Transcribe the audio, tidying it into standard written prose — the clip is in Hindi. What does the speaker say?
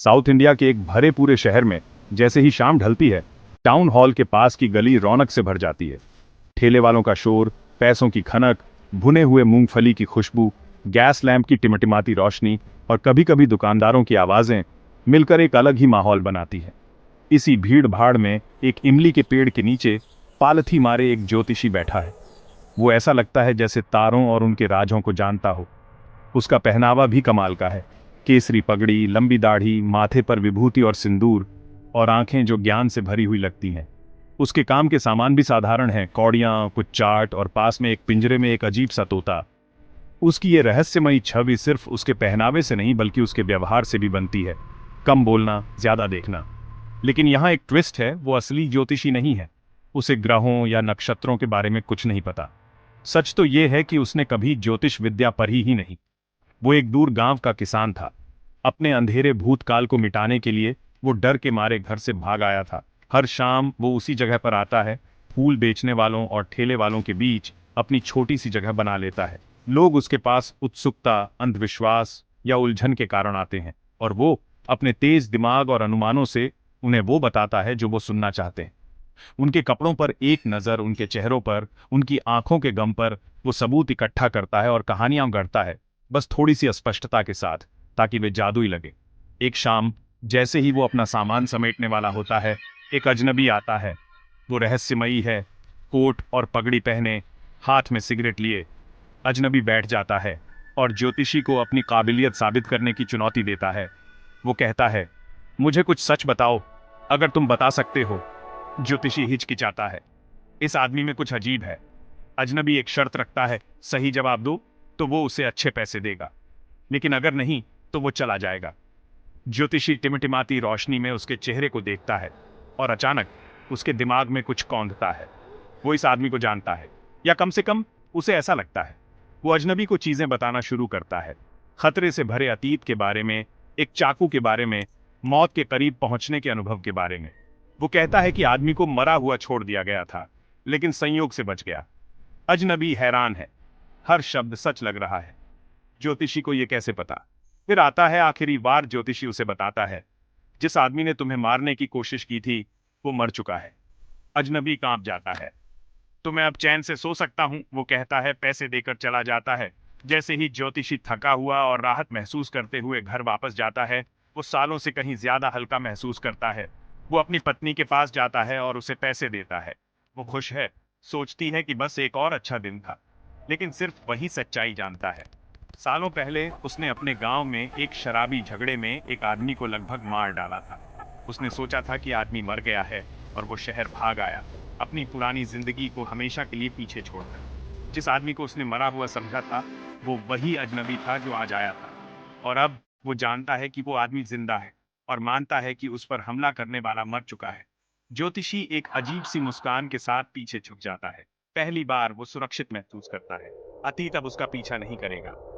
साउथ इंडिया के एक भरे पूरे शहर में जैसे ही शाम ढलती है, टाउन हॉल के पास की गली रौनक से भर जाती है। ठेले वालों का शोर, पैसों की खनक, भुने हुए मूंगफली की खुशबू, गैस लैंप की टिमटिमाती रोशनी और कभी-कभी दुकानदारों की आवाजें मिलकर एक अलग ही माहौल बनाती है। इसी भीड़ भाड़ में एक इमली के पेड़ के नीचे पालथी मारे एक ज्योतिषी बैठा है। वो ऐसा लगता है जैसे तारों और उनके राजों को जानता हो। उसका पहनावा भी कमाल का है। केसरी पगड़ी, लंबी दाढ़ी, माथे पर विभूति और सिंदूर, और आंखें जो ज्ञान से भरी हुई लगती हैं। उसके काम के सामान भी साधारण हैं, कौड़ियां, कुछ चाट और पास में एक पिंजरे में एक अजीब सा तोता। उसकी ये रहस्यमयी छवि सिर्फ उसके पहनावे से नहीं बल्कि उसके व्यवहार से भी बनती है। कम बोलना, ज्यादा देखना। लेकिन यहाँ एक ट्विस्ट है, वो असली ज्योतिषी नहीं है। उसे ग्रहों या नक्षत्रों के बारे में कुछ नहीं पता। सच तो ये है कि उसने कभी ज्योतिष विद्या पढ़ी ही नहीं। वो एक दूर गांव का किसान था। अपने अंधेरे भूतकाल को मिटाने के लिए वो डर के मारे घर से भाग आया था। हर शाम वो उसी जगह पर आता है, फूल बेचने वालों और ठेले वालों के बीच अपनी छोटी सी जगह बना लेता है। लोग उसके पास उत्सुकता, अंधविश्वास या उलझन के कारण आते हैं, और वो अपने तेज दिमाग और अनुमानों से उन्हें वो बताता है जो वो सुनना चाहते हैं। उनके कपड़ों पर एक नज़र, उनके चेहरों पर, उनकी आंखों के गम पर वो सबूत इकट्ठा करता है और कहानियां गढ़ता है, बस थोड़ी सी अस्पष्टता के साथ, ताकि वे जादुई लगे। एक शाम जैसे ही वो अपना सामान समेटने वाला होता है, एक अजनबी आता है। वो रहस्यमयी है, कोट और पगड़ी पहने, हाथ में सिगरेट लिए। अजनबी बैठ जाता है और ज्योतिषी को अपनी काबिलियत साबित करने की चुनौती देता है। वो कहता है, मुझे कुछ सच बताओ, अगर तुम बता सकते हो। ज्योतिषी हिचकिचाता है। इस आदमी में कुछ अजीब है। अजनबी एक शर्त रखता है, सही जवाब दो तो वो उसे अच्छे पैसे देगा, लेकिन अगर नहीं तो वो चला जाएगा। ज्योतिषी टिमटिमाती रोशनी में उसके चेहरे को देखता है, और अचानक उसके दिमाग में कुछ कौंधता है। वो इस आदमी को जानता है, या कम से कम उसे ऐसा लगता है। वो अजनबी को चीजें बताना शुरू करता है, खतरे से भरे अतीत के बारे में, एक चाकू के बारे में, मौत के करीब पहुंचने के अनुभव के बारे में। वो कहता है कि आदमी को मरा हुआ छोड़ दिया गया था, लेकिन संयोग से बच गया। अजनबी हैरान है, हर शब्द सच लग रहा है। ज्योतिषी को यह कैसे पता? फिर आता है आखिरी बार। ज्योतिषी उसे बताता है, जिस आदमी ने तुम्हें मारने की कोशिश की थी वो मर चुका है। अजनबी कांप जाता है। तो मैं अब चैन से सो सकता हूं, वो कहता है, पैसे देकर चला जाता है। जैसे ही ज्योतिषी थका हुआ और राहत महसूस करते हुए घर वापस जाता है, वो सालों से कहीं ज्यादा हल्का महसूस करता है। वो अपनी पत्नी के पास जाता है और उसे पैसे देता है। वो खुश है, सोचती है कि बस एक और अच्छा दिन था। लेकिन सिर्फ वही सच्चाई जानता है। सालों पहले उसने अपने गांव में एक शराबी झगड़े में एक आदमी को लगभग मार डाला था। उसने सोचा था कि आदमी मर गया है, और वो शहर भाग आया, अपनी पुरानी जिंदगी को हमेशा के लिए पीछे छोड़कर। जिस आदमी को उसने मरा हुआ समझा था, वो वही अजनबी था जो आज आया था। और अब वो जानता है कि वो आदमी जिंदा है, और मानता है कि उस पर हमला करने वाला मर चुका है। ज्योतिषी एक अजीब सी मुस्कान के साथ पीछे झुक जाता है। पहली बार वो सुरक्षित महसूस करता है। अतीत अब उसका पीछा नहीं करेगा।